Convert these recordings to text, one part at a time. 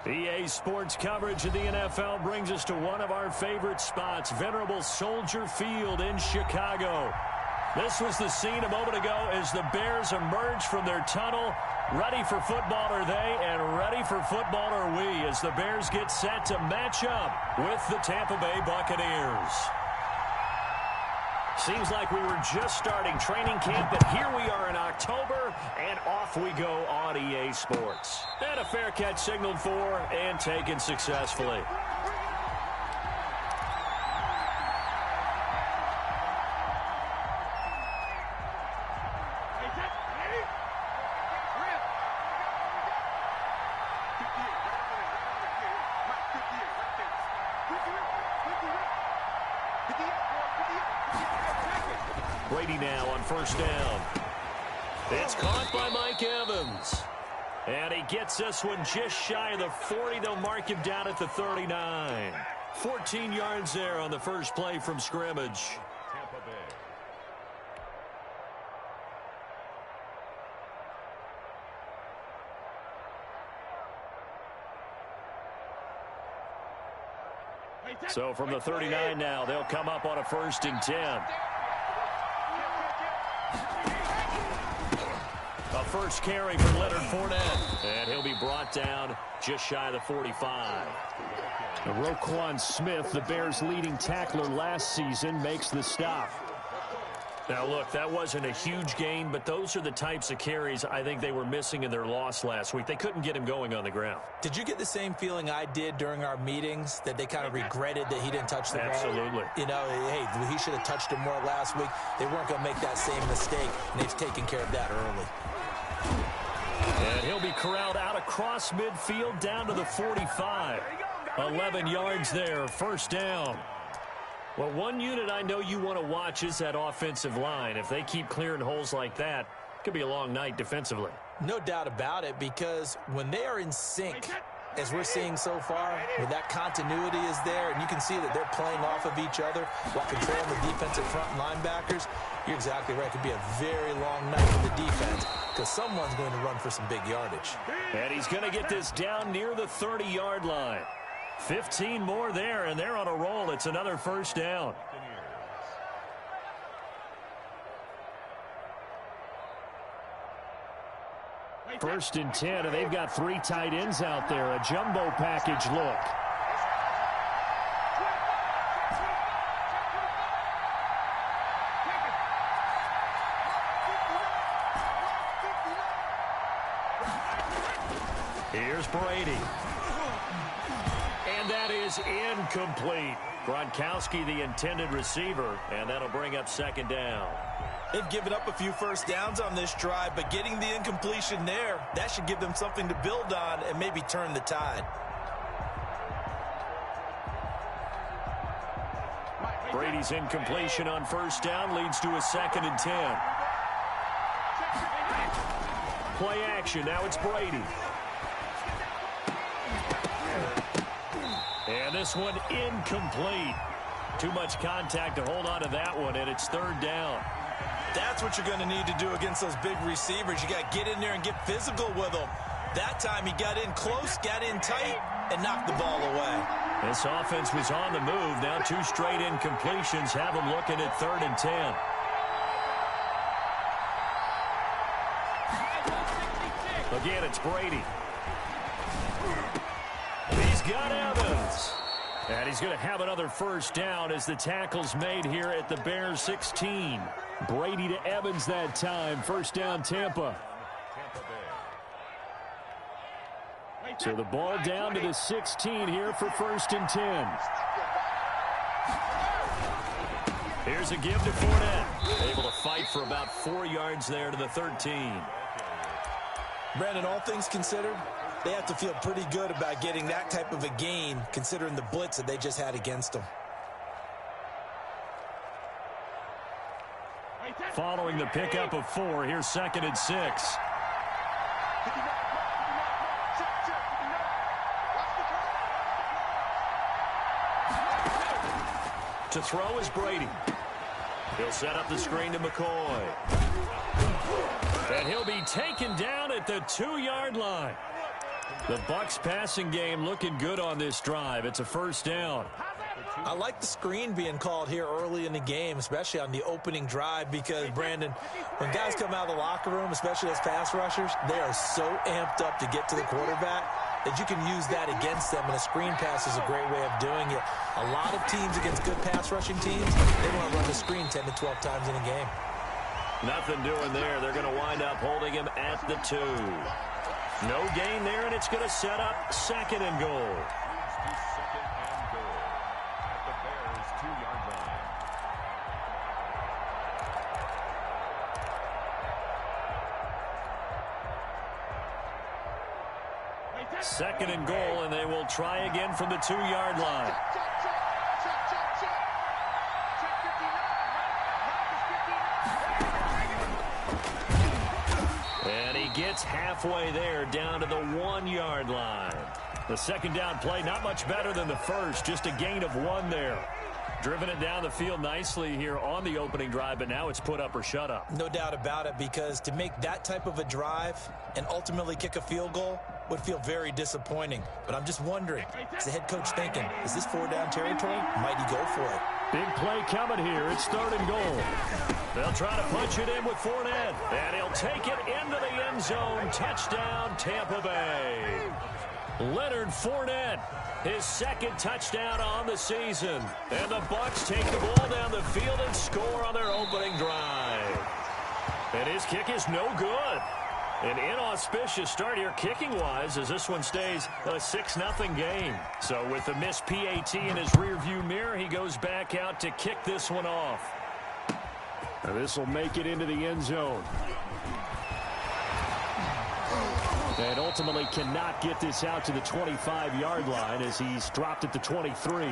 EA Sports coverage of the NFL brings us to one of our favorite spots, venerable Soldier Field in Chicago. This was the scene a moment ago as the Bears emerged from their tunnel. Ready for football are they, and ready for football are we, as the Bears get set to match up with the Tampa Bay Buccaneers. Seems like we were just starting training camp, but here we are in October, and off we go on EA Sports. And a fair catch signaled for and taken successfully. Brady now on first down. It's caught by Mike Evans. And he gets this one just shy of the 40. They'll mark him down at the 39. 14 yards there on the first play from scrimmage. Tampa Bay. So from the 39 now, they'll come up on a 1st and 10. A first carry for Leonard Fournette. And he'll be brought down just shy of the 45. Roquan Smith, the Bears' leading tackler last season, makes the stop. Now, look, that wasn't a huge gain, but those are the types of carries I think they were missing in their loss last week. They couldn't get him going on the ground. Did you get the same feeling I did during our meetings, that they kind of regretted that he didn't touch the ball? Absolutely. You know, hey, he should have touched him more last week. They weren't going to make that same mistake, and they've taken care of that early. And he'll be corralled out across midfield down to the 45. 11 yards there, first down. Well, one unit I know you want to watch is that offensive line. If they keep clearing holes like that, it could be a long night defensively. No doubt about it, because when they are in sync, as we're seeing so far, where that continuity is there, and you can see that they're playing off of each other while controlling the defensive front linebackers, you're exactly right. It could be a very long night for the defense, because someone's going to run for some big yardage. And he's going to get this down near the 30-yard line. 15 more there, and they're on a roll. It's another first down. First and 10, and they've got 3 tight ends out there. A jumbo package look. Here's Brady. And that is incomplete. Gronkowski, the intended receiver, and that'll bring up 2nd down. They've given up a few first downs on this drive, but getting the incompletion there, that should give them something to build on and maybe turn the tide. Brady's incompletion on first down leads to a 2nd and 10. Play action. Now it's Brady. And this one incomplete. Too much contact to hold on to that one, and it's 3rd down. That's what you're going to need to do against those big receivers. You got to get in there and get physical with them. That time he got in close, got in tight, and knocked the ball away. This offense was on the move. Now 2 straight incompletions have them looking at 3rd and 10. Again, it's Brady. He's got Evans. And he's going to have another first down as the tackle's made here at the Bears 16. Brady to Evans that time. First down, Tampa. So the ball down to the 16 here for 1st and 10. Here's a give to Fournette. Able to fight for about 4 yards there to the 13. Brandon, all things considered, they have to feel pretty good about getting that type of a gain, considering the blitz that they just had against them. Following the pickup of 4, here's 2nd and 6. To throw is Brady. He'll set up the screen to McCoy. And he'll be taken down at the 2-yard line. The Bucs passing game looking good on this drive. It's a first down. I like the screen being called here early in the game, especially on the opening drive, because, Brandon, when guys come out of the locker room, especially as pass rushers, they are so amped up to get to the quarterback that you can use that against them, and a screen pass is a great way of doing it. A lot of teams against good pass rushing teams, they want to run the screen 10 to 12 times in a game. Nothing doing there. They're going to wind up holding him at the 2. No gain there, and it's going to set up second and goal. Second and goal, and they will try again from the 2-yard line. And he gets halfway there, down to the 1-yard line. The second down play, not much better than the first, just a gain of 1 there. Driven it down the field nicely here on the opening drive, but now it's put up or shut up. No doubt about it, because to make that type of a drive and ultimately kick a field goal would feel very disappointing. But I'm just wondering, is the head coach thinking, is this 4-down territory? Might he go for it? Big play coming here. It's third and goal. They'll try to punch it in with Fournette, and he'll take it into the end zone. Touchdown, Tampa Bay. Leonard Fournette, his second touchdown on the season. And the Bucs take the ball down the field and score on their opening drive. And his kick is no good. An inauspicious start here kicking-wise as this one stays a 6-0 game. So with the missed PAT in his rearview mirror, he goes back out to kick this one off. And this will make it into the end zone. And ultimately cannot get this out to the 25-yard line as he's dropped at the 23.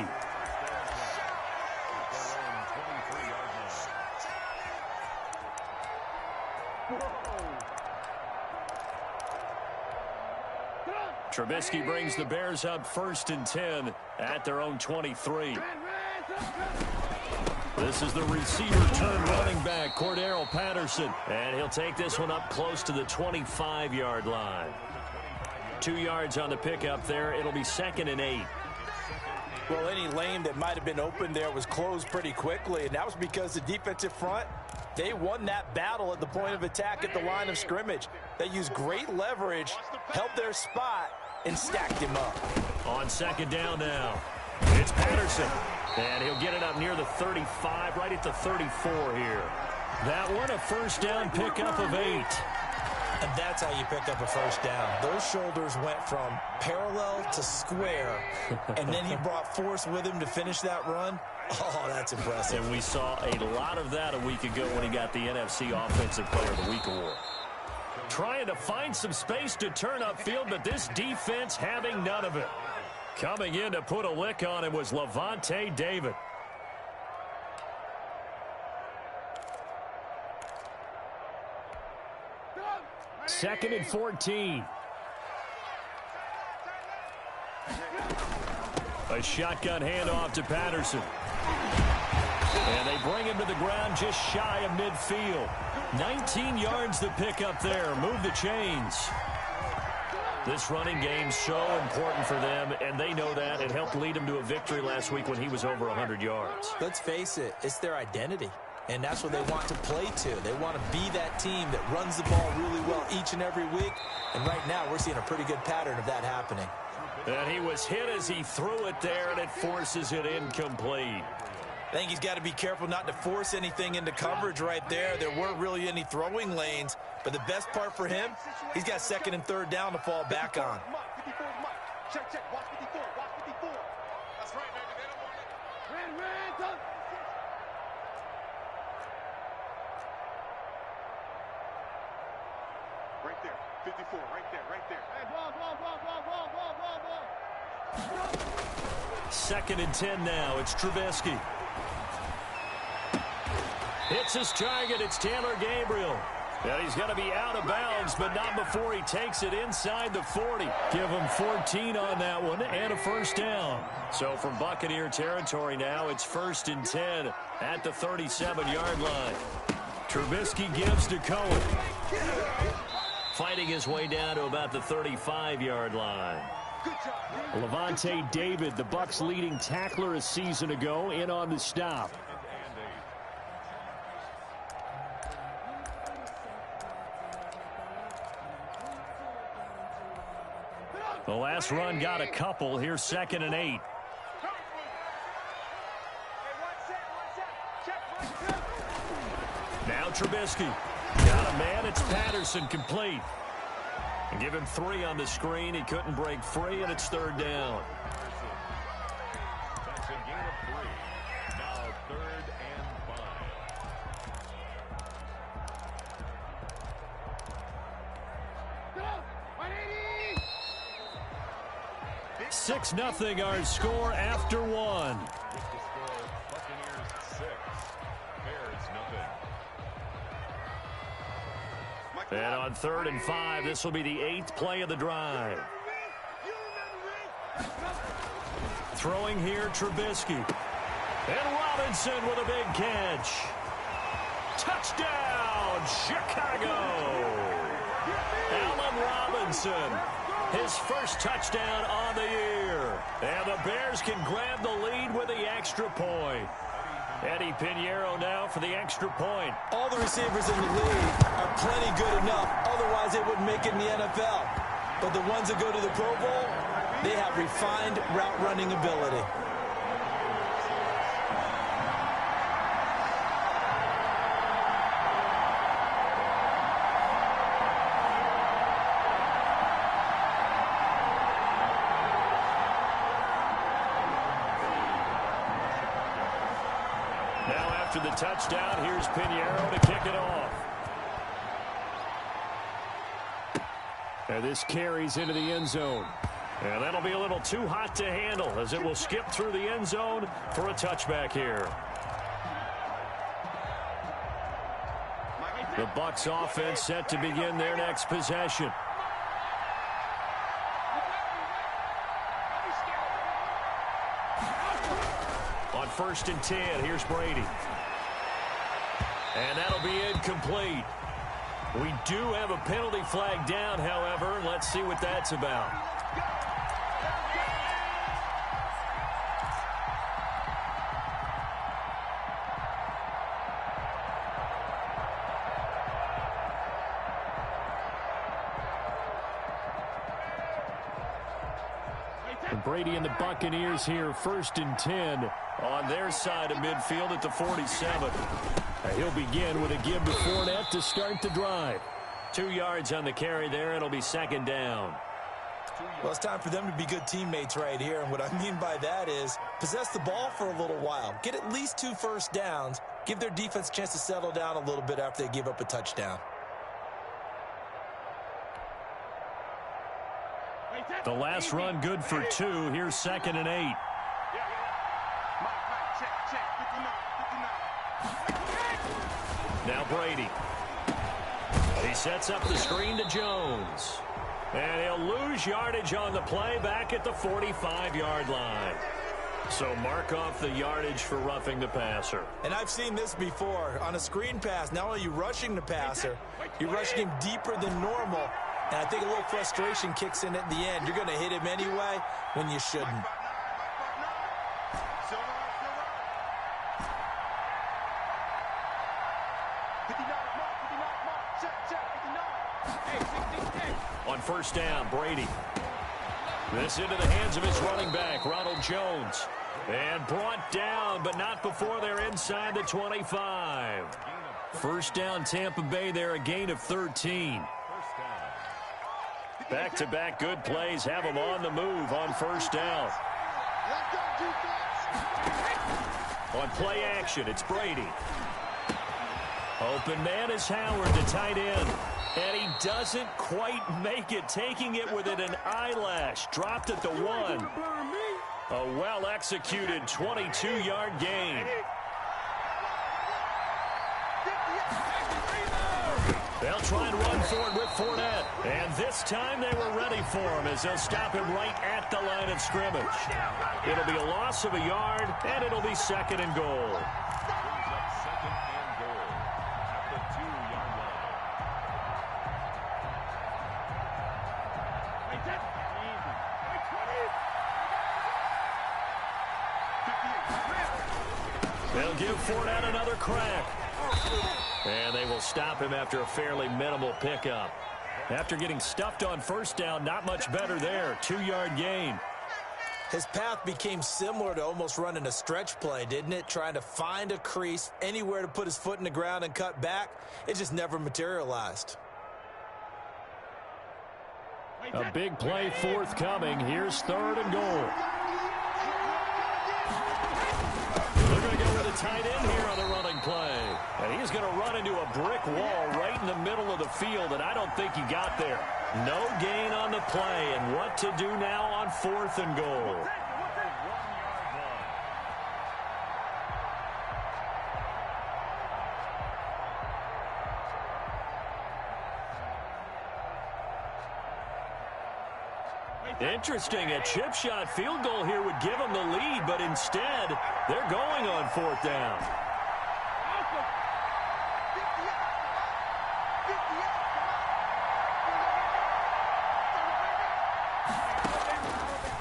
Trubisky brings the Bears up 1st and 10 at their own 23. This is the receiver turn running back, Cordero Patterson. And he'll take this one up close to the 25-yard line. 2 yards on the pickup there. It'll be 2nd and 8. Well, any lane that might have been open there was closed pretty quickly, and that was because the defensive front, they won that battle at the point of attack at the line of scrimmage. They used great leverage, held their spot, and stacked him up. On second down now, it's Patterson. And he'll get it up near the 35, right at the 34 here. That one, a first down pickup of 8. And that's how you pick up a first down. Those shoulders went from parallel to square, and then he brought force with him to finish that run. Oh, that's impressive. And we saw a lot of that a week ago when he got the NFC Offensive Player of the Week award. Trying to find some space to turn upfield, but this defense having none of it. Coming in to put a lick on him was Levante David. Second and 14. A shotgun handoff to Patterson. And they bring him to the ground just shy of midfield. 19 yards to pick up there. Move the chains. This running game's so important for them, and they know that. It helped lead them to a victory last week when he was over 100 yards. Let's face it, it's their identity, and that's what they want to play to. They want to be that team that runs the ball really well each and every week, and right now we're seeing a pretty good pattern of that happening. And he was hit as he threw it there, and it forces it incomplete. I think he's got to be careful not to force anything into coverage right there. There weren't really any throwing lanes, but the best part for him, he's got second and third down to fall back on. Check, watch 54, watch 54. That's right, baby, they don't want it. Ran, right there, 54, right there. Hey, ball. 2nd and 10 now, it's Trubisky. Hits his target, it's Taylor Gabriel. And he's going to be out of bounds, but not before he takes it inside the 40. Give him 14 on that one and a first down. So from Buccaneer territory now, it's 1st and 10 at the 37-yard line. Trubisky gives to Cohen. fighting his way down to about the 35-yard line. Levante David, the Bucs' leading tackler a season ago, in on the stop. The last run got a couple. Here's 2nd and 8. Now Trubisky. Got a man. It's Patterson, complete. And give him 3 on the screen. He couldn't break free, and it's 3rd down. That's a gain of 3. Now 3rd and 5. 6-0 our score after 1. With the score, Buccaneers 6, Bears nothing. And on 3rd and 5, this will be the 8th play of the drive. Throwing here, Trubisky. And Robinson with a big catch. Touchdown, Chicago! Allen Robinson, his first touchdown on the year. And the Bears can grab the lead with the extra point. Eddie Pinheiro now for the extra point. All the receivers in the league are plenty good enough. Otherwise, they wouldn't make it in the NFL. But the ones that go to the Pro Bowl, they have refined route running ability. After the touchdown, here's Pinheiro to kick it off. And this carries into the end zone. And that'll be a little too hot to handle as it will skip through the end zone for a touchback here. The Bucs offense set to begin their next possession. On 1st and 10, here's Brady. And that'll be incomplete. We do have a penalty flag down, however. Let's see what that's about. And Brady and the Buccaneers here, 1st and 10 on their side of midfield at the 47. He'll begin with a give to Fournette to start the drive. 2 yards on the carry there. It'll be 2nd down. Well, it's time for them to be good teammates right here. And what I mean by that is possess the ball for a little while. Get at least 2 first downs. Give their defense a chance to settle down a little bit after they give up a touchdown. The last run good for 2. Here's 2nd and 8. Now Brady. He sets up the screen to Jones. And he'll lose yardage on the play back at the 45-yard line. So mark off the yardage for roughing the passer. And I've seen this before. On a screen pass, not only are you rushing the passer, you're rushing him deeper than normal. And I think a little frustration kicks in at the end. You're going to hit him anyway when you shouldn't. On 1st down, Brady. This into the hands of his running back, Ronald Jones. And brought down, but not before they're inside the 25. 1st down, Tampa Bay there, a gain of 13. Back-to-back good plays have them on the move on 1st down. On play action, it's Brady. Open man is Howard, the tight end. And he doesn't quite make it, taking it within an eyelash. Dropped at the 1. A well-executed 22-yard gain. They'll try and run for it with Fournette. And this time they were ready for him as they'll stop him right at the line of scrimmage. It'll be a loss of a yard, and it'll be 2nd and goal. They'll give Fournette another crack. And they will stop him after a fairly minimal pickup. After getting stuffed on first down, not much better there. 2-yard gain. His path became similar to almost running a stretch play, didn't it? Trying to find a crease, anywhere to put his foot in the ground and cut back. It just never materialized. A big play forthcoming. Here's 3rd and goal. They're going to go with a tight end here on the running play. And he's going to run into a brick wall right in the middle of the field, and I don't think he got there. No gain on the play, and what to do now on 4th and goal. Interesting, a chip shot field goal here would give them the lead, but instead, they're going on 4th down.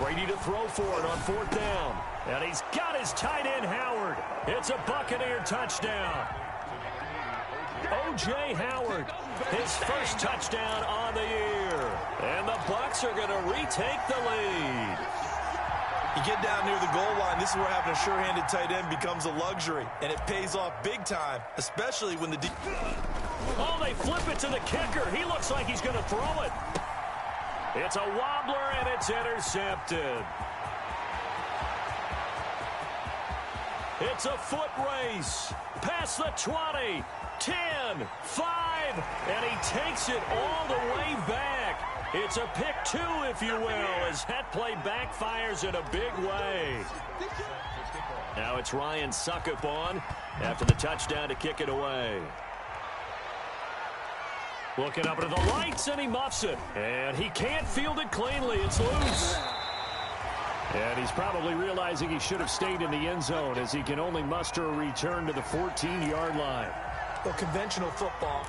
Brady to throw for it on 4th down. And he's got his tight end, Howard. It's a Buccaneer touchdown. O.J. Howard, his first touchdown on the year. And the Bucs are going to retake the lead. You get down near the goal line, this is where having a sure-handed tight end becomes a luxury. And it pays off big time, especially when the... Oh, they flip it to the kicker. He looks like he's going to throw it. It's a wobbler, and it's intercepted. It's a foot race. Past the 20, 10, 5, and he takes it all the way back. It's a pick 2, if you will, as that play backfires in a big way. Now it's Ryan Suckup on after the touchdown to kick it away. Looking up into the lights, and he muffs it. And he can't field it cleanly. It's loose. And he's probably realizing he should have stayed in the end zone as he can only muster a return to the 14-yard line. Well, conventional football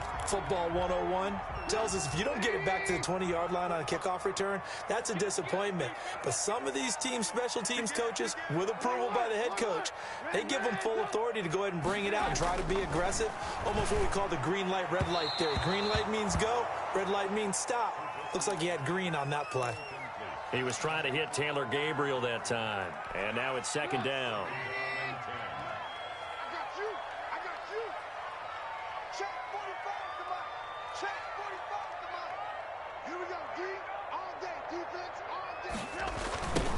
101, tells us if you don't get it back to the 20-yard line on a kickoff return, that's a disappointment. But some of these special teams coaches, with approval by the head coach, they give them full authority to go ahead and bring it out and try to be aggressive, almost what we call the green light, red light theory. Green light means go, red light means stop. Looks like he had green on that play. He was trying to hit Taylor Gabriel that time. And now it's 2nd down.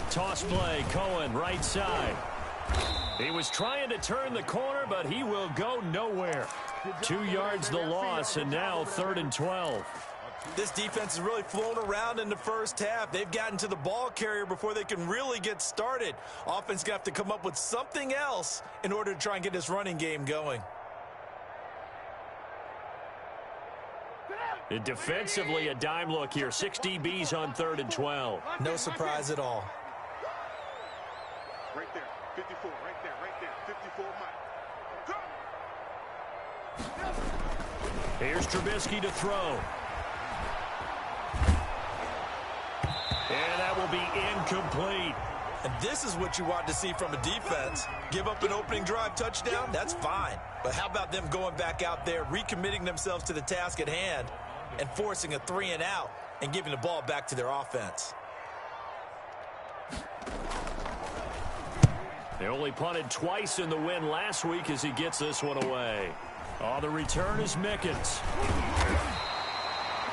Toss play, Cohen, right side. He was trying to turn the corner, but he will go nowhere. 2 yards the loss, and now 3rd and 12. This defense has really flown around in the first half. They've gotten to the ball carrier before they can really get started. Offense going to have to come up with something else in order to try and get this running game going. Defensively, a dime look here. 6 DBs on 3rd and 12. No surprise at all. Right there, 54, right there, 54 Mike. Here's Trubisky to throw. And that will be incomplete. And this is what you want to see from a defense. Give up an opening drive touchdown, that's fine. But how about them going back out there, recommitting themselves to the task at hand, and forcing a 3 and out and giving the ball back to their offense? They only punted twice in the win last week as he gets this one away. Oh, the return is Mickens.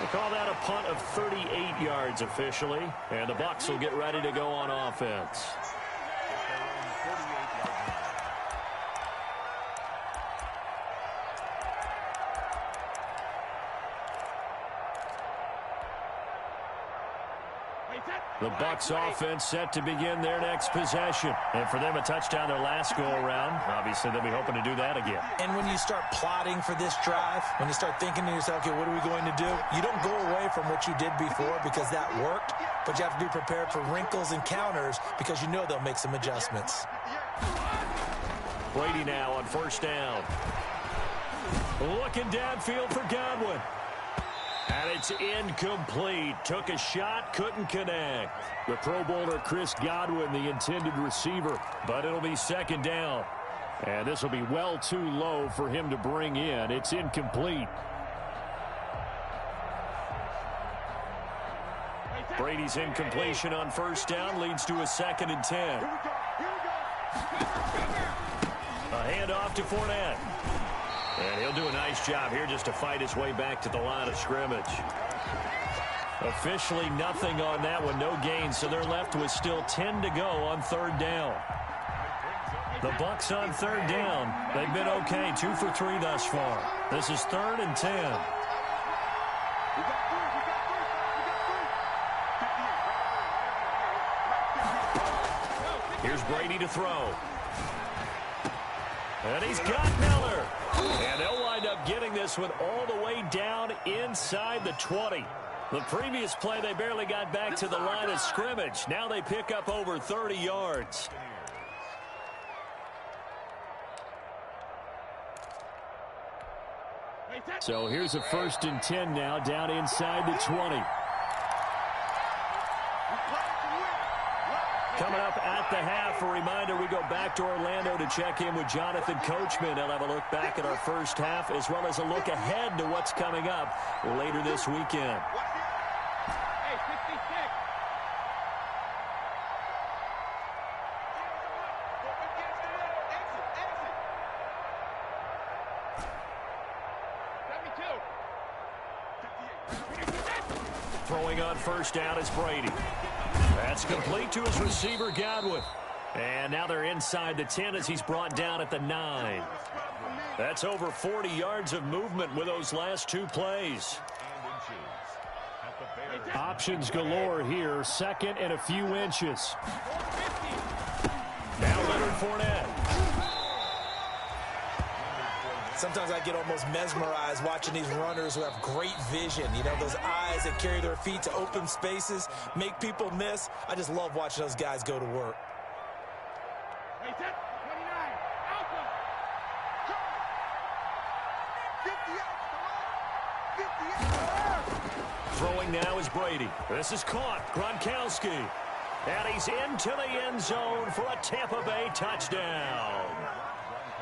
They call that a punt of 38 yards officially, and the Bucs will get ready to go on offense. The Bucs offense set to begin their next possession. And for them, a touchdown their last go-around. Obviously, they'll be hoping to do that again. And when you start plotting for this drive, when you start thinking to yourself, okay, what are we going to do? You don't go away from what you did before because that worked, but you have to be prepared for wrinkles and counters because you know they'll make some adjustments. Brady now on 1st down. Looking downfield for Godwin. And it's incomplete. Took a shot, couldn't connect. The Pro Bowler Chris Godwin, the intended receiver. But it'll be 2nd down. And this will be well too low for him to bring in. It's incomplete. Brady's incompletion on first down leads to a 2nd and 10. A handoff to Fournette. And he'll do a nice job here just to fight his way back to the line of scrimmage. Officially nothing on that one, no gain, so they're left with still 10 to go on 3rd down. The Bucs on 3rd down. They've been okay, 2 for 3 thus far. This is 3rd and 10. Here's Brady to throw. And he's got Miller. And they'll wind up getting this one all the way down inside the 20. The previous play, they barely got back to the line of scrimmage. Now they pick up over 30 yards. So here's a 1st and 10 now down inside the 20. Coming up at the half, a reminder, we go back to Orlando to check in with Jonathan Coachman. He'll have a look back at our first half as well as a look ahead to what's coming up later this weekend. Hey, 66. Throwing on first down is Brady. That's complete to his receiver, Godwin. And now they're inside the 10 as he's brought down at the 9. That's over 40 yards of movement with those last 2 plays. Options galore here. 2nd and a few inches. Now Leonard Fournette. Sometimes I get almost mesmerized watching these runners who have great vision. You know, those eyes that carry their feet to open spaces, make people miss. I just love watching those guys go to work. Throwing now is Brady. This is caught. Gronkowski. And he's into the end zone for a Tampa Bay touchdown.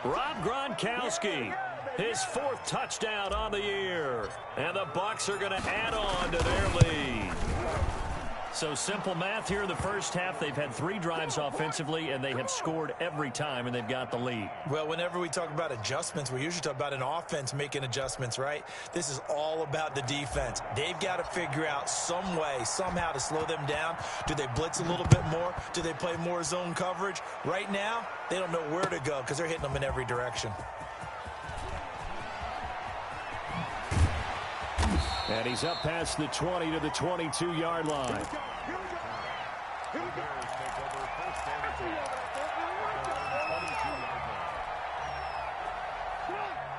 Rob Gronkowski, his 4th touchdown on the year. And the Bucs are going to add on to their lead. So simple math here in the first half. They've had 3 drives offensively, and they have scored every time, and they've got the lead. Well, whenever we talk about adjustments, we usually talk about an offense making adjustments, right? This is all about the defense. They've got to figure out some way, somehow to slow them down. Do they blitz a little bit more? Do they play more zone coverage? Right now, they don't know where to go because they're hitting them in every direction. And he's up past the 20 to the 22-yard line.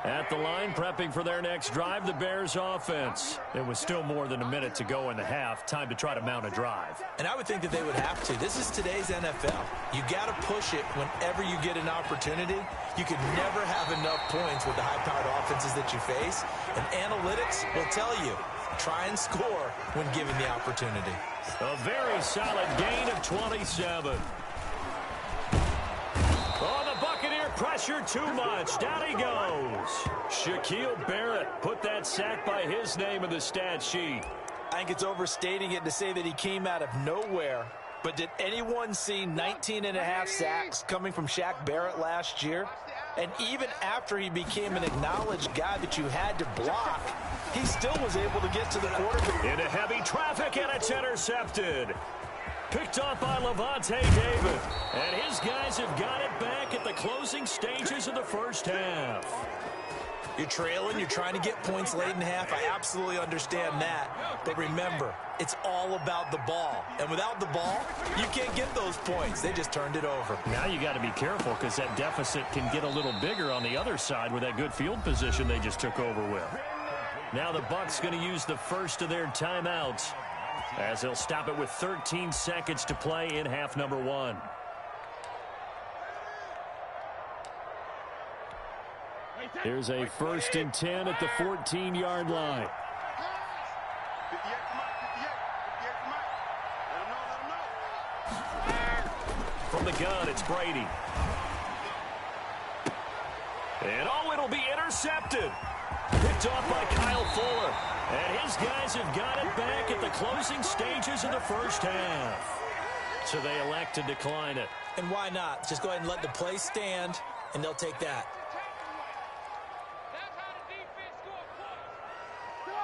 At the line, prepping for their next drive, the Bears offense. It was still more than a minute to go in the half. Time to try to mount a drive. And I would think that they would have to. This is today's NFL. You got to push it whenever you get an opportunity. You can never have enough points with the high-powered offenses that you face. And analytics will tell you, try and score when given the opportunity. A very solid gain of 27. Oh, the Buccaneer pressure too much. Down he goes. Shaquille Barrett put that sack by his name in the stat sheet. I think it's overstating it to say that he came out of nowhere. But did anyone see 19.5 sacks coming from Shaq Barrett last year? And even after he became an acknowledged guy that you had to block, he still was able to get to the quarterback. Into heavy traffic, and it's intercepted. Picked off by Levante David. And his guys have got it back at the closing stages of the first half. You're trailing, you're trying to get points late in half. I absolutely understand that. But remember, it's all about the ball. And without the ball, you can't get those points. They just turned it over. Now you got to be careful because that deficit can get a little bigger on the other side with that good field position they just took over with. Now the Bucs going to use the first of their timeouts as they'll stop it with 13 seconds to play in half number 1. Here's a 1st and 10 at the 14-yard line. From the gun, it's Brady. And it'll be intercepted. Picked off by Kyle Fuller. And his guys have got it back at the closing stages of the first half. So they elect to decline it. And why not? Just go ahead and let the play stand, and they'll take that.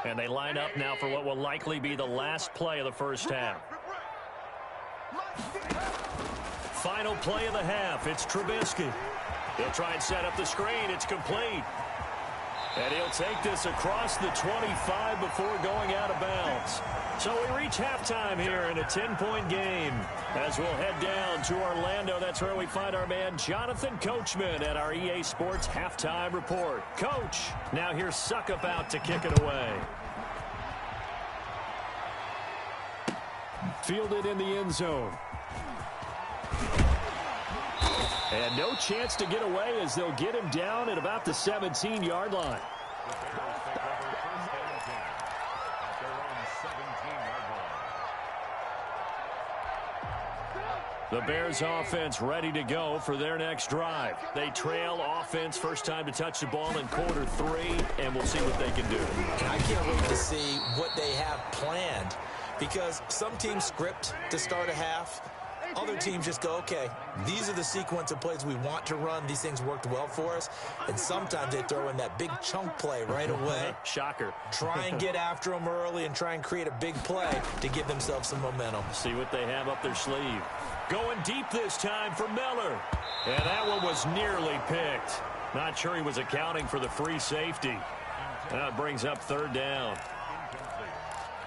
And they line up now for what will likely be the last play of the first half. Final play of the half. It's Trubisky. He'll try and set up the screen. It's complete. And he'll take this across the 25 before going out of bounds. So we reach halftime here in a 10-point game. As we'll head down to Orlando, that's where we find our man Jonathan Coachman at our EA Sports Halftime Report. Coach, now here's Suckup out to kick it away. Fielded in the end zone. And no chance to get away as they'll get him down at about the 17-yard line. The Bears offense ready to go for their next drive. They trail offense, first time to touch the ball in quarter 3, and we'll see what they can do. I can't wait to see what they have planned, because some teams script to start a half. Other teams just go, okay, these are the sequence of plays we want to run. These things worked well for us. And sometimes they throw in that big chunk play right away. Shocker. Try and get after them early and try and create a big play to give themselves some momentum. See what they have up their sleeve. Going deep this time for Miller. And that one was nearly picked. Not sure he was accounting for the free safety. That brings up third down.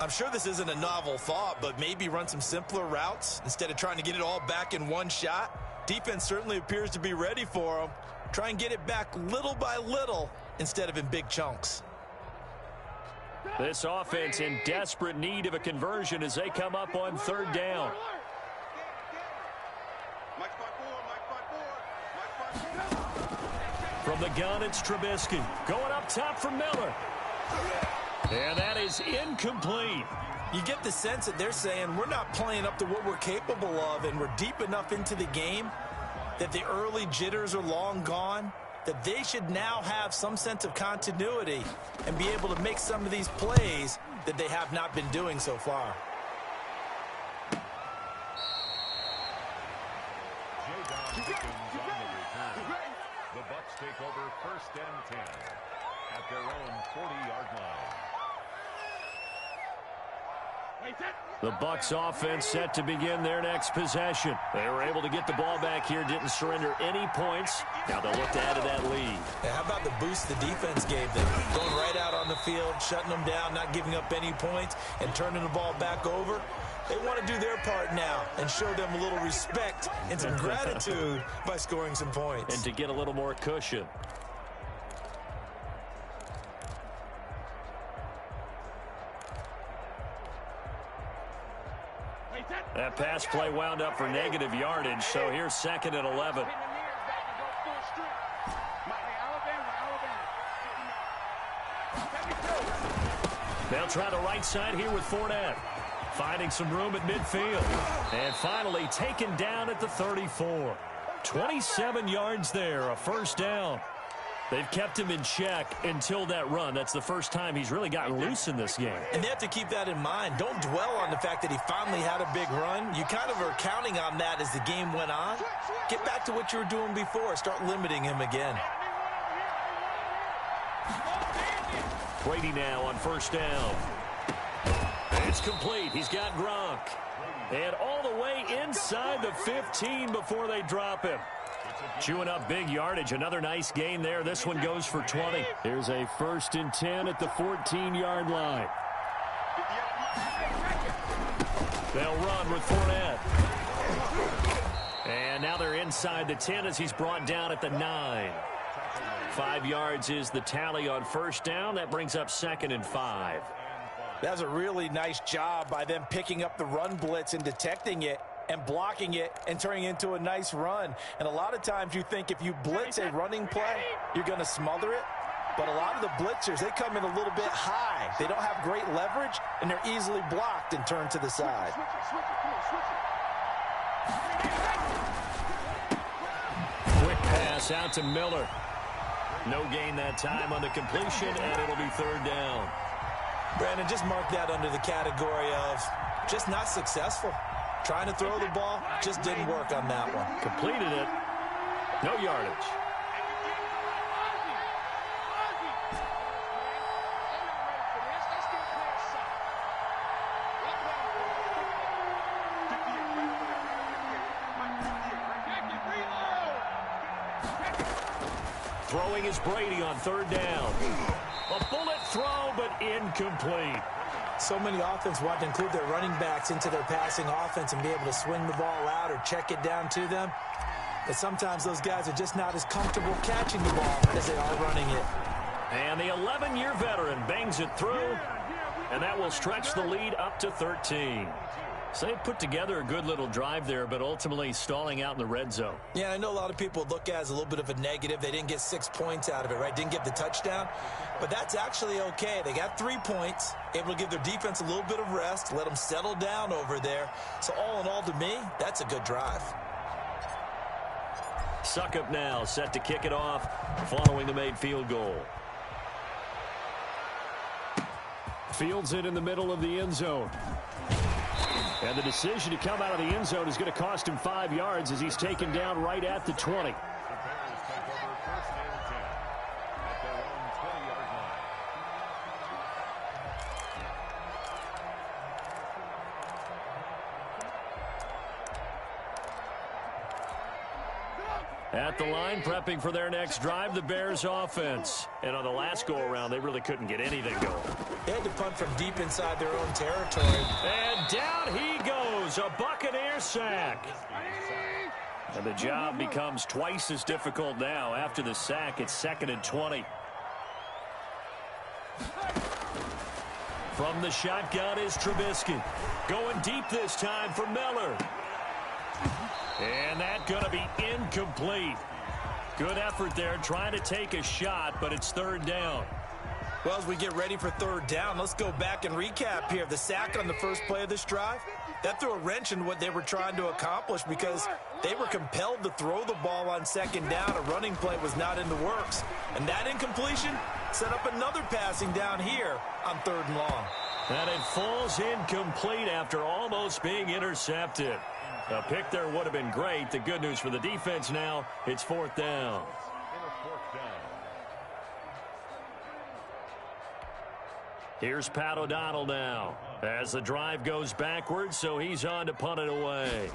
I'm sure this isn't a novel thought, but maybe run some simpler routes instead of trying to get it all back in one shot. Defense certainly appears to be ready for them. Try and get it back little by little instead of in big chunks. This offense in desperate need of a conversion as they come up on third down. From the gun, it's Trubisky. Going up top for Miller. And that is incomplete. You get the sense that they're saying we're not playing up to what we're capable of, and we're deep enough into the game that the early jitters are long gone, that they should now have some sense of continuity and be able to make some of these plays that they have not been doing so far. The Bucs take over 1st and 10 at their own 40-yard line. The Bucs offense set to begin their next possession. They were able to get the ball back here, didn't surrender any points. Now they'll look to add to that lead. Yeah, how about the boost the defense gave them? Going right out on the field, shutting them down, not giving up any points, and turning the ball back over. They want to do their part now and show them a little respect and some gratitude by scoring some points. And to get a little more cushion. That pass play wound up for negative yardage, so here's 2nd and 11. They'll try the right side here with Fournette. Finding some room at midfield. And finally taken down at the 34. 27 yards there, a first down. They've kept him in check until that run. That's the first time he's really gotten loose in this game. And they have to keep that in mind. Don't dwell on the fact that he finally had a big run. You kind of are counting on that as the game went on. Get back to what you were doing before. Start limiting him again. Brady now on first down. It's complete. He's got Gronk. And all the way inside the 15 before they drop him. Chewing up big yardage. Another nice gain there. This one goes for 20. Here's a 1st and 10 at the 14-yard line. They'll run with Fournette. And now they're inside the 10 as he's brought down at the 9. 5 yards is the tally on first down. That brings up 2nd and 5. That was a really nice job by them picking up the run blitz and detecting it and blocking it and turning it into a nice run. And a lot of times you think if you blitz a running play, you're going to smother it. But a lot of the blitzers, they come in a little bit high. They don't have great leverage, and they're easily blocked and turned to the side. Quick pass out to Miller. No gain that time on the completion, and it'll be third down. Brandon, just mark that under the category of just not successful. Trying to throw the ball, just didn't work on that one. Completed it. No yardage. Throwing is Brady on third down. A bullet throw, but incomplete. So many offenses want to include their running backs into their passing offense and be able to swing the ball out or check it down to them. But sometimes those guys are just not as comfortable catching the ball as they are running it. And the 11-year veteran bangs it through, and that will stretch the lead up to 13. So they put together a good little drive there, but ultimately stalling out in the red zone. Yeah, I know a lot of people look at it as a little bit of a negative. They didn't get 6 points out of it, right? Didn't get the touchdown. But that's actually okay. They got 3 points, able to give their defense a little bit of rest, let them settle down over there. So all in all, to me, that's a good drive. Suckup now, set to kick it off following the made field goal. Fields it in the middle of the end zone. And the decision to come out of the end zone is going to cost him 5 yards as he's taken down right at the 20. The Bears take over first and 10 at their own 20-yard line. At the line, prepping for their next drive, the Bears offense. And on the last go-around, they really couldn't get anything going. They had to punt from deep inside their own territory. And down he goes, a Buccaneer sack. And the job becomes twice as difficult now. After the sack, it's 2nd and 20. From the shotgun is Trubisky. Going deep this time for Miller. And that's going to be incomplete. Good effort there, trying to take a shot, but it's third down. Well, as we get ready for third down, let's go back and recap here. The sack on the first play of this drive, that threw a wrench in what they were trying to accomplish because they were compelled to throw the ball on second down. A running play was not in the works. And that incompletion set up another passing down here on third and long. And it falls incomplete after almost being intercepted. A pick there would have been great. The good news for the defense now, it's fourth down. Here's Pat O'Donnell now as the drive goes backwards, so he's on to punt it away.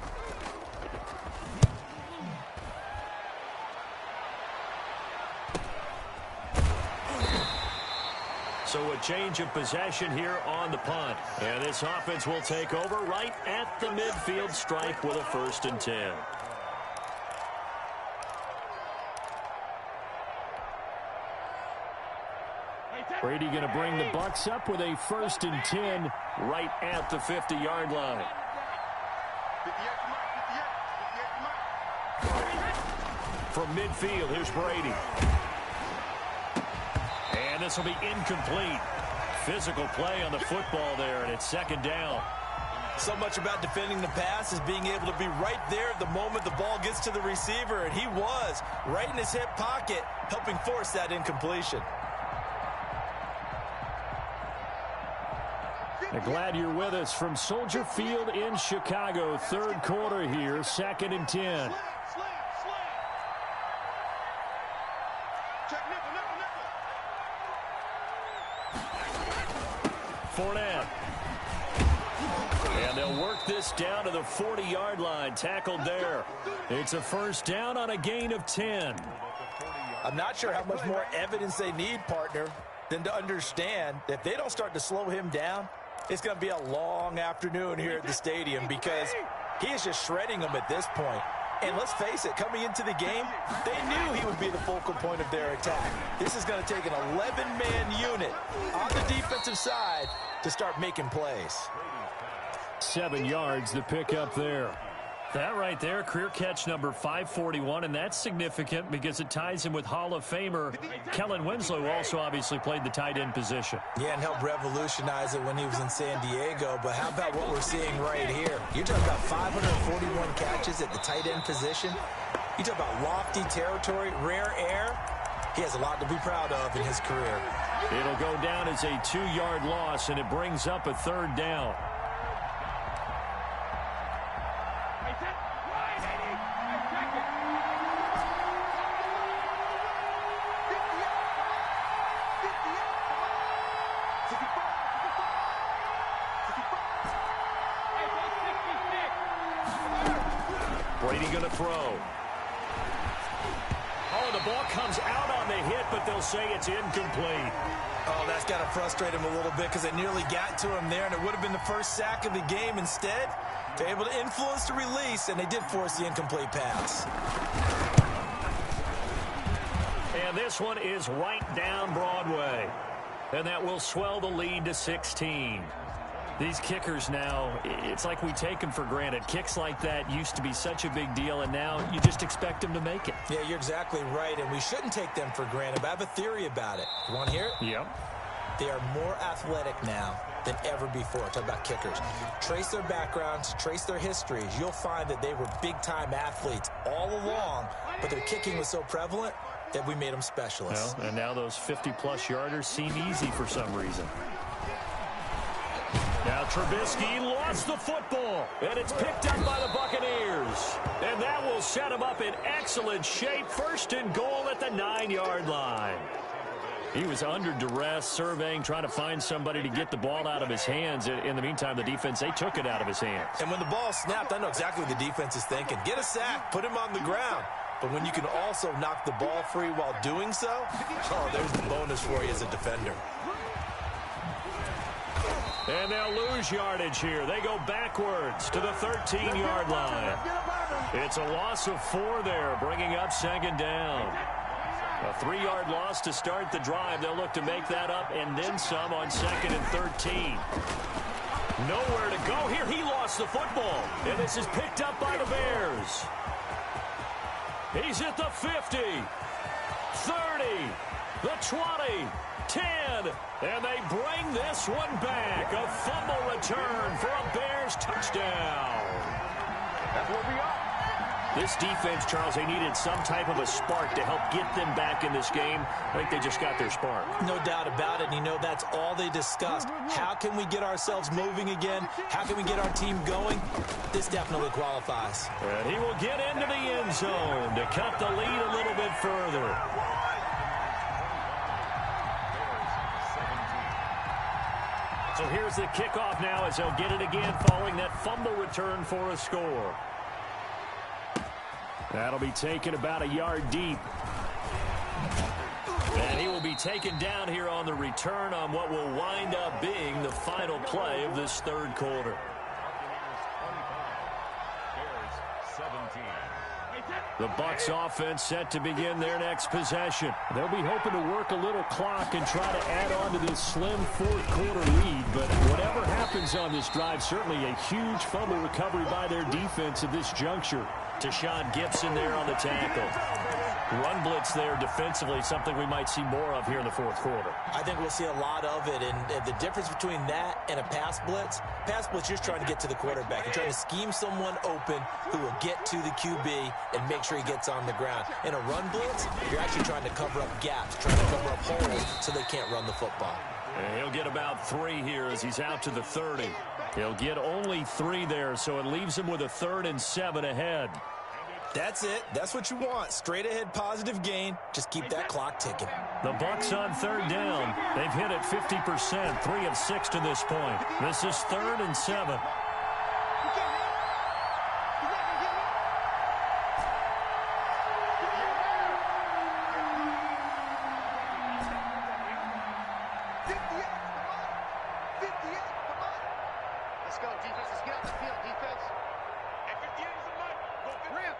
So a change of possession here on the punt. And this offense will take over right at the midfield stripe with a 1st and 10. Brady going to bring the Bucks up with a 1st and 10 right at the 50-yard line. From midfield, here's Brady. And this will be incomplete. Physical play on the football there, and it's 2nd down. So much about defending the pass is being able to be right there at the moment the ball gets to the receiver, and he was right in his hip pocket, helping force that incompletion. I'm glad you're with us from Soldier Field in Chicago. Third quarter here, 2nd and 10. Fournette. And they'll work this down to the 40-yard line. Tackled there. It's a 1st down on a gain of 10. I'm not sure how much more evidence they need, partner, than to understand that if they don't start to slow him down, it's going to be a long afternoon here at the stadium because he is just shredding them at this point. And let's face it, coming into the game, they knew he would be the focal point of their attack. This is going to take an 11-man unit on the defensive side to start making plays. 7 yards, the pickup there. That right there, career catch number 541, and that's significant because it ties him with Hall of Famer Kellen Winslow, who also obviously played the tight end position. Yeah, and helped revolutionize it when he was in San Diego. But how about what we're seeing right here? You're talking about 541 catches at the tight end position. You talk about lofty territory, rare air. He has a lot to be proud of in his career. It'll go down as a 2-yard loss, and it brings up a 3rd down. Brady going to throw. Oh, the ball comes out on the hit, but they'll say it's incomplete. Oh, that's got to frustrate him a little bit because they nearly got to him there, and it would have been the first sack of the game. Instead, they're able to influence the release, and they did force the incomplete pass. And this one is right down Broadway. And that will swell the lead to 16. These kickers now, it's like we take them for granted. Kicks like that used to be such a big deal, and now you just expect them to make it. Yeah, you're exactly right, and we shouldn't take them for granted. But I have a theory about it. You want to hear it? Yep. They are more athletic now than ever before. Talk about kickers. Trace their backgrounds, trace their histories. You'll find that they were big-time athletes all along, but their kicking was so prevalent that we made them specialists. Well, and now those 50-plus yarders seem easy for some reason. Now Trubisky lost the football, and it's picked up by the Buccaneers. And that will set him up in excellent shape. 1st and goal at the 9-yard line. He was under duress, surveying, trying to find somebody to get the ball out of his hands. In the meantime, the defense, they took it out of his hands. And when the ball snapped, I know exactly what the defense is thinking. Get a sack, put him on the ground. But when you can also knock the ball free while doing so, oh, there's the bonus for you as a defender. And they'll lose yardage here. They go backwards to the 13-yard line. It's a loss of 4 there, bringing up 2nd down. A 3-yard loss to start the drive. They'll look to make that up and then some on 2nd and 13. Nowhere to go here. He lost the football. And this is picked up by the Bears. He's at the 50, 30, the 20, 10, and they bring this one back. A fumble return for a Bears touchdown. That's where we are. This defense, Charles, they needed some type of a spark to help get them back in this game. I think they just got their spark. No doubt about it. And you know, that's all they discussed. How can we get ourselves moving again? How can we get our team going? This definitely qualifies. And he will get into the end zone to cut the lead a little bit further. So here's the kickoff now as they'll get it again following that fumble return for a score. That'll be taken about a yard deep. And he will be taken down here on the return on what will wind up being the final play of this 3rd quarter. The Bucs offense set to begin their next possession. They'll be hoping to work a little clock and try to add on to this slim 4th quarter lead. But whatever happens on this drive, certainly a huge fumble recovery by their defense at this juncture. Tashawn Gibson there on the tackle. Run blitz there defensively, something we might see more of here in the 4th quarter. I think we'll see a lot of it, and the difference between that and a pass blitz, you're just trying to get to the quarterback. You're trying to scheme someone open who will get to the QB and make sure he gets on the ground. In a run blitz, you're actually trying to cover up gaps, trying to cover up holes so they can't run the football. And he'll get about 3 here as he's out to the 30. He'll get only 3 there, so it leaves him with a 3rd and 7 ahead. That's it. That's what you want. Straight ahead positive gain. Just keep that clock ticking. The Bucs on 3rd down. They've hit it 50%, 3 of 6 to this point. This is 3rd and 7. Let's go, defense. Let's get out the field, defense. And 58 is the line. Go, Rim.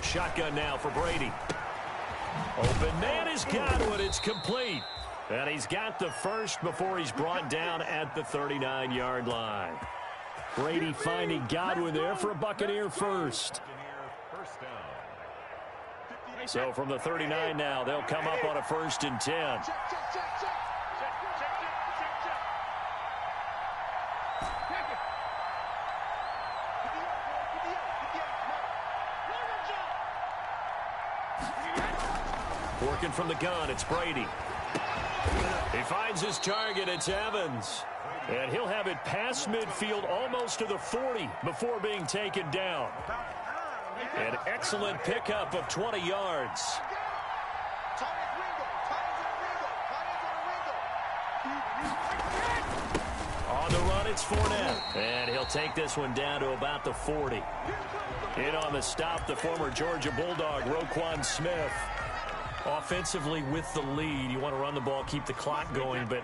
Shotgun now for Brady. Open man is Godwin. It's complete. And he's got the first before he's brought down at the 39-yard line. Brady finding Godwin there for a Buccaneer first. So from the 39 now, they'll come up on a 1st and 10. Working from the gun, it's Brady. He finds his target, it's Evans. And he'll have it past midfield almost to the 40 before being taken down. An excellent pickup of 20 yards. On the run, it's Fournette. And he'll take this one down to about the 40. In on the stop, the former Georgia Bulldog, Roquan Smith. Offensively with the lead, you want to run the ball, keep the clock going, but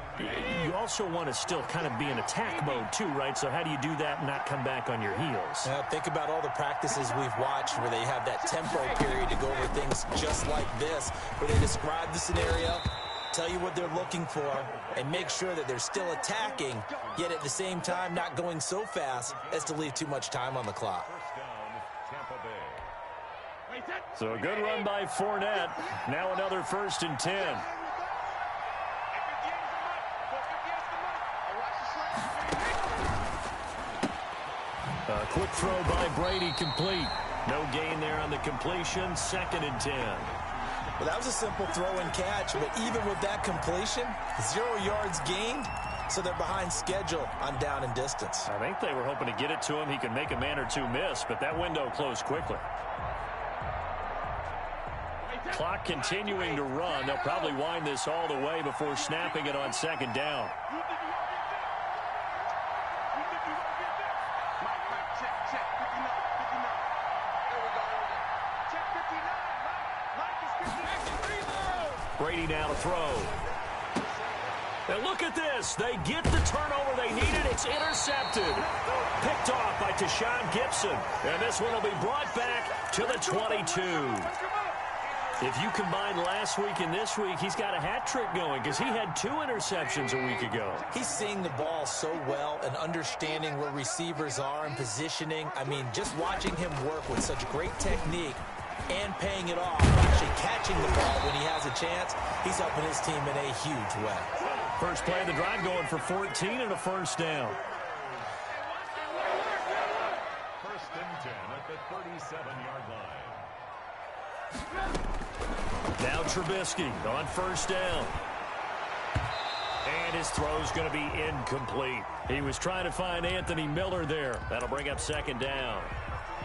you also want to still kind of be in attack mode too, right? So how do you do that and not come back on your heels? Think about all the practices we've watched where they have that tempo period to go over things just like this, where they describe the scenario, tell you what they're looking for, and make sure that they're still attacking, yet at the same time not going so fast as to leave too much time on the clock. So a good run by Fournette. Now another 1st and 10. A quick throw by Brady, complete. No gain there on the completion. 2nd and 10. Well, that was a simple throw and catch, but even with that completion, 0 yards gained, so they're behind schedule on down and distance. I think they were hoping to get it to him. He could make a man or two miss, but that window closed quickly. Clock continuing to run. They'll probably wind this all the way before snapping it on 2nd down. Brady now to throw. And look at this. They get the turnover they needed. It's intercepted. Picked off by Tashawn Gibson. And this one will be brought back to the 22. If you combine last week and this week, he's got a hat trick going because he had 2 interceptions a week ago. He's seeing the ball so well and understanding where receivers are and positioning. I mean, just watching him work with such great technique and paying it off, actually catching the ball when he has a chance, he's helping his team in a huge way. First play of the drive going for 14 and a 1st down. 1st and 10 at the 37-yard line. Now Trubisky on 1st down. And his throw's going to be incomplete. He was trying to find Anthony Miller there. That'll bring up 2nd down.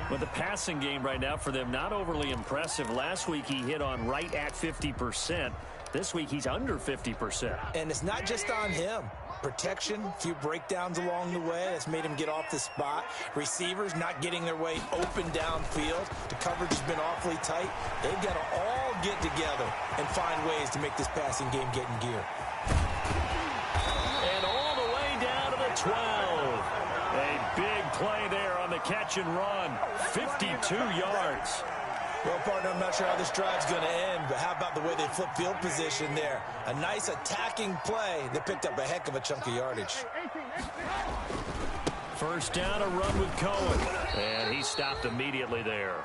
But the passing game right now for them, not overly impressive. Last week he hit on right at 50%. This week he's under 50%. And it's not just on him. Protection, a few breakdowns along the way. That's made him get off the spot. Receivers not getting their way open downfield. The coverage has been awfully tight. They've got to all get together and find ways to make this passing game get in gear. And all the way down to the 12. A big play there on the catch and run. 52 yards. Well, partner, I'm not sure how this drive's going to end, but how about the way they flip field position there? A nice attacking play that picked up a heck of a chunk of yardage. 1st down, a run with Cohen. And he stopped immediately there.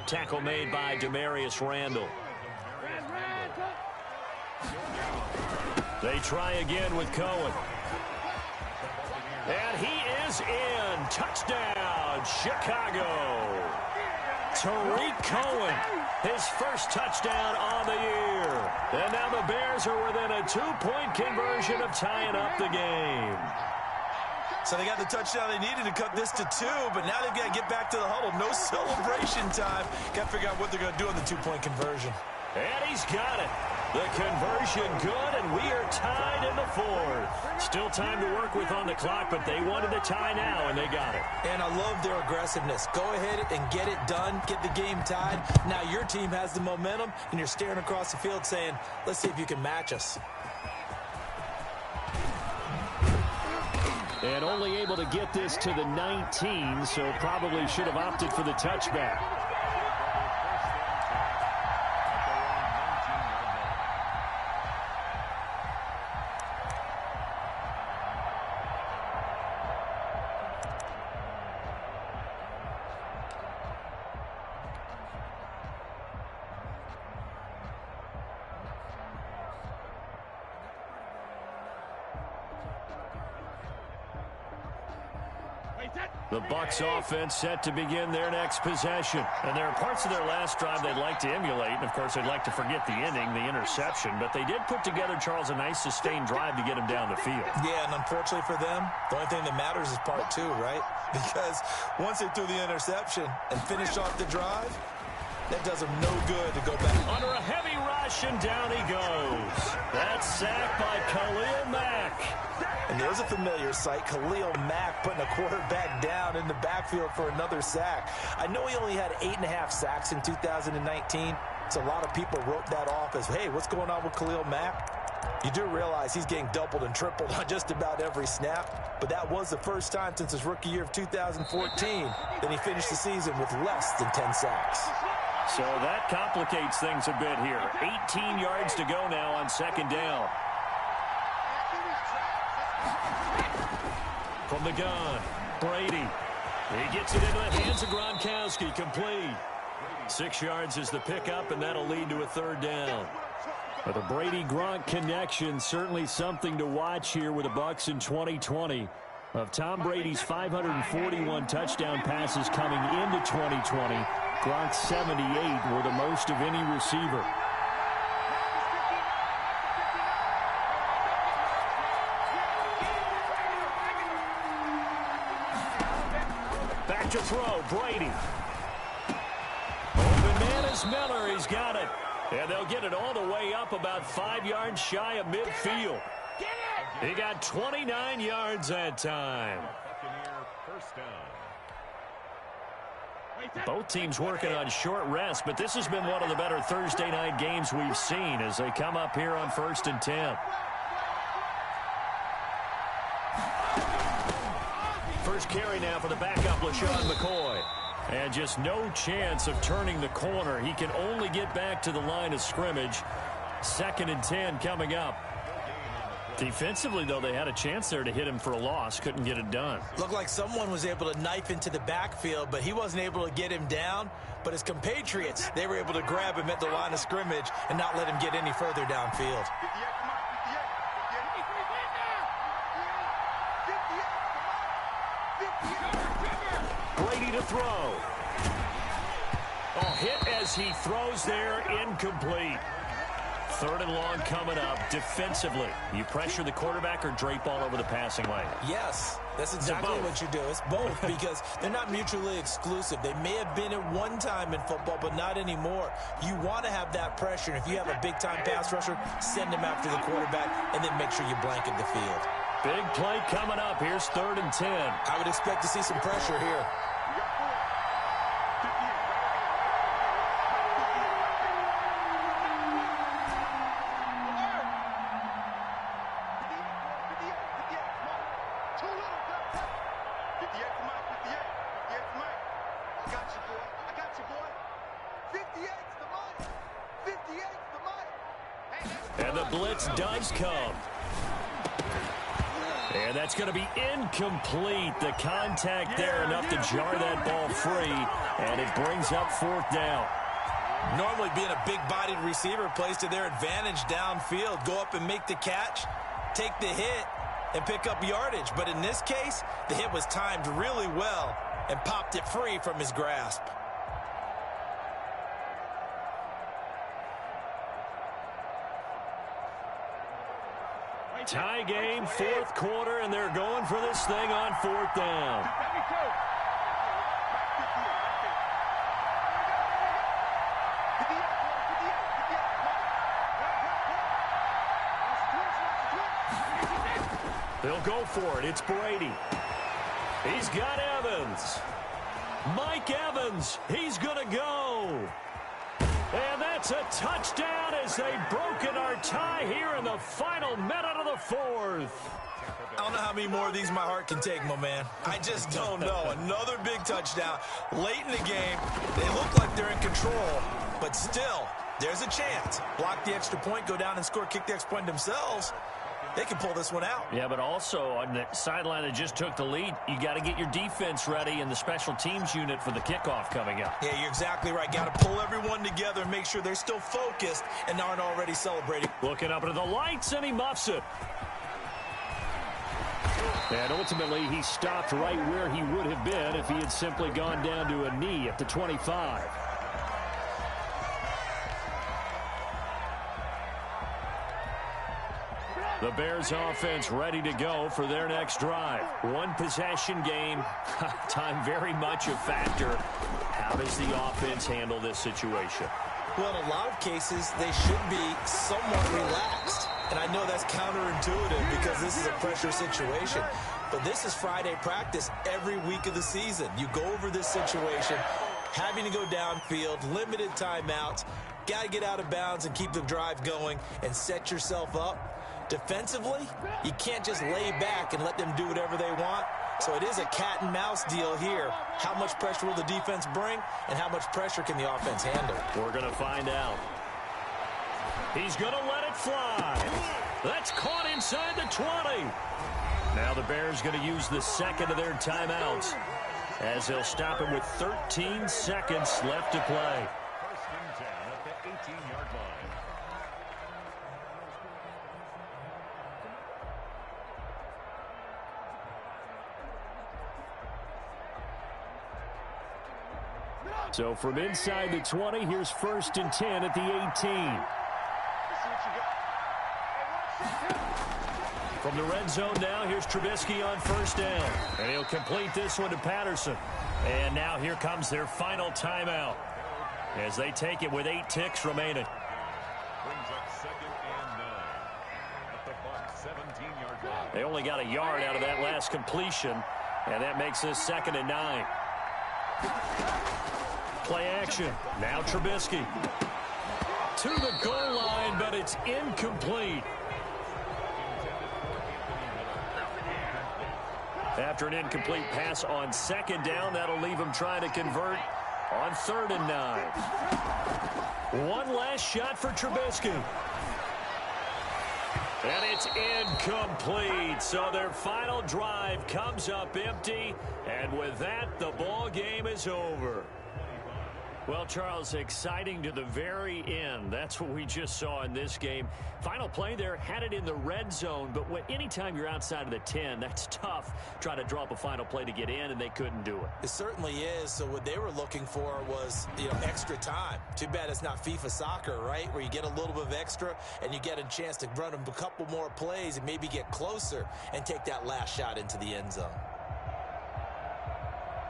Tackle made by Demarius Randall. They try again with Cohen. And he is in. Touchdown, Chicago. Tariq Cohen, his 1st touchdown on the year. And now the Bears are within a 2-point conversion of tying up the game. So they got the touchdown they needed to cut this to 2, but now they've got to get back to the huddle. No celebration time. Got to figure out what they're going to do on the 2-point conversion. And he's got it. The conversion good, and we are tied in the 4th. Still time to work with on the clock, but they wanted the tie now, and they got it. And I love their aggressiveness. Go ahead and get it done. Get the game tied. Now your team has the momentum, and you're staring across the field saying, let's see if you can match us. And only able to get this to the 19, so probably should have opted for the touchback. The Bucs offense set to begin their next possession. And there are parts of their last drive they'd like to emulate. And, of course, they'd like to forget the ending, the interception. But they did put together, Charles, a nice sustained drive to get him down the field. Yeah, and unfortunately for them, the only thing that matters is part two, right? Because once they threw the interception and finished off the drive, that does them no good to go back. Under a heavy rush, and down he goes. That's sacked by Khalil Mack. And there's a familiar sight, Khalil Mack putting a quarterback down in the backfield for another sack. I know he only had 8.5 sacks in 2019, so a lot of people wrote that off as, hey, what's going on with Khalil Mack? You do realize he's getting doubled and tripled on just about every snap, but that was the first time since his rookie year of 2014 that he finished the season with less than 10 sacks. So that complicates things a bit here. 18 yards to go now on second down. From the gun, Brady. He gets it into the hands of Gronkowski, complete. 6 yards is the pickup, and that'll lead to a third down. But the Brady-Gronk connection, certainly something to watch here with the Bucs in 2020. Of Tom Brady's 541 touchdown passes coming into 2020, Gronk's 78 were the most of any receiver. Back to throw, Brady. Open man is Miller, he's got it. And they'll get it all the way up about 5 yards shy of midfield. He got 29 yards that time. Both teams working on short rest, but this has been one of the better Thursday night games we've seen as they come up here on 1st and 10. First carry now for the backup, LaShawn McCoy. And just no chance of turning the corner. He can only get back to the line of scrimmage. 2nd and 10 coming up. Defensively, though, they had a chance there to hit him for a loss. Couldn't get it done. Looked like someone was able to knife into the backfield, but he wasn't able to get him down. But his compatriots, they were able to grab him at the line of scrimmage and not let him get any further downfield. Brady to throw. Oh, hit as he throws there, incomplete. 3rd and long coming up. Defensively, you pressure the quarterback or drape all over the passing lane? Yes, that's exactly what you do. It's both because they're not mutually exclusive. They may have been at one time in football, but not anymore. You want to have that pressure, and if you have a big-time pass rusher, send him after the quarterback, and then make sure you blanket the field. Big play coming up. Here's 3rd and 10. I would expect to see some pressure here. And the blitz does come. And that's going to be incomplete. The contact there enough to jar that ball free. And it brings up 4th down. Normally being a big-bodied receiver plays to their advantage downfield. Go up and make the catch, take the hit, and pick up yardage. But in this case, the hit was timed really well and popped it free from his grasp. Tie game, 4th quarter, and they're going for this thing on 4th down. They'll go for it. It's Brady. He's got Evans. Mike Evans, he's going to go. And that's a touchdown as they've broken our tie here in the final minute of the 4th. I don't know how many more of these my heart can take, my man. I just don't know. Another big touchdown. Late in the game, they look like they're in control, but still, there's a chance. Block the extra point, go down and score, kick the extra point themselves. They can pull this one out. Yeah, but also on the sideline that just took the lead, you got to get your defense ready and the special teams unit for the kickoff coming up. Yeah, you're exactly right. Got to pull everyone together and make sure they're still focused and aren't already celebrating. Looking up into the lights, and he muffs it. And ultimately, he stopped right where he would have been if he had simply gone down to a knee at the 25. The Bears offense ready to go for their next drive. One possession game. Time very much a factor. How does the offense handle this situation? Well, in a lot of cases, they should be somewhat relaxed. And I know that's counterintuitive because this is a pressure situation. But this is Friday practice every week of the season. You go over this situation, having to go downfield, limited timeouts, got to get out of bounds and keep the drive going and set yourself up. Defensively, you can't just lay back and let them do whatever they want. So it is a cat and mouse deal here. How much pressure will the defense bring, and how much pressure can the offense handle? We're going to find out. He's going to let it fly. That's caught inside the 20. Now the Bears going to use the second of their timeouts as they'll stop him with 13 seconds left to play. First and 10 at the 18-yard line. So from inside the 20, here's first and 10 at the 18. From the red zone now, here's Trubisky on first down. And he'll complete this one to Patterson. And now here comes their final timeout as they take it with 8 ticks remaining. Brings up second and 9 at the Bucs 17-yard line. They only got a yard out of that last completion, and that makes this second and 9. Play action. Now Trubisky to the goal line, but it's incomplete. After an incomplete pass on second down, that'll leave him trying to convert on third and 9. One last shot for Trubisky. And it's incomplete. So their final drive comes up empty. And with that, the ball game is over. Well, Charles, exciting to the very end. That's what we just saw in this game. Final play there, had it in the red zone, but anytime you're outside of the 10, that's tough. Try to draw up a final play to get in, and they couldn't do it. It certainly is. So what they were looking for was, extra time. Too bad it's not FIFA soccer, right, where you get a little bit of extra and you get a chance to run a couple more plays and maybe get closer and take that last shot into the end zone.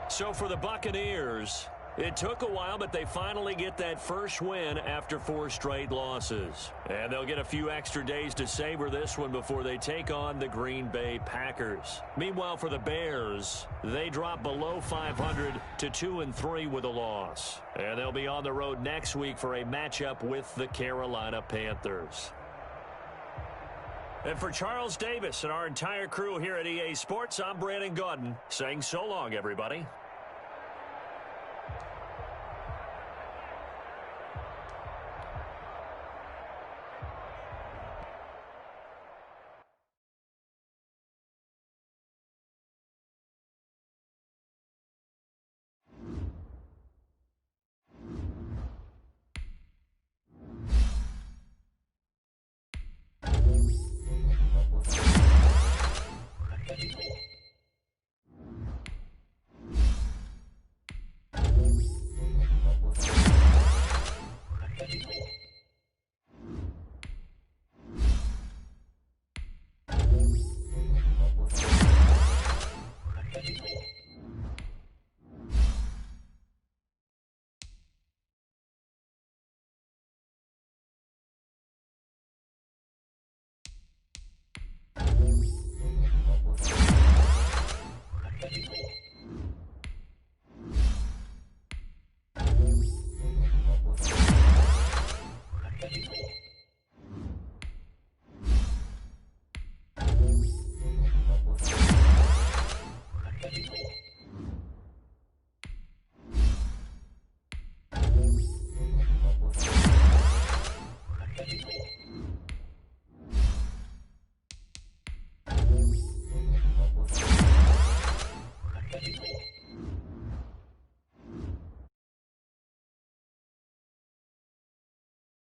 So for the Buccaneers, it took a while, but they finally get that first win after 4 straight losses. And they'll get a few extra days to savor this one before they take on the Green Bay Packers. Meanwhile, for the Bears, they drop below 500 to 2-3 with a loss. And they'll be on the road next week for a matchup with the Carolina Panthers. And for Charles Davis and our entire crew here at EA Sports, I'm Brandon Gaudin saying so long, everybody. Thank you.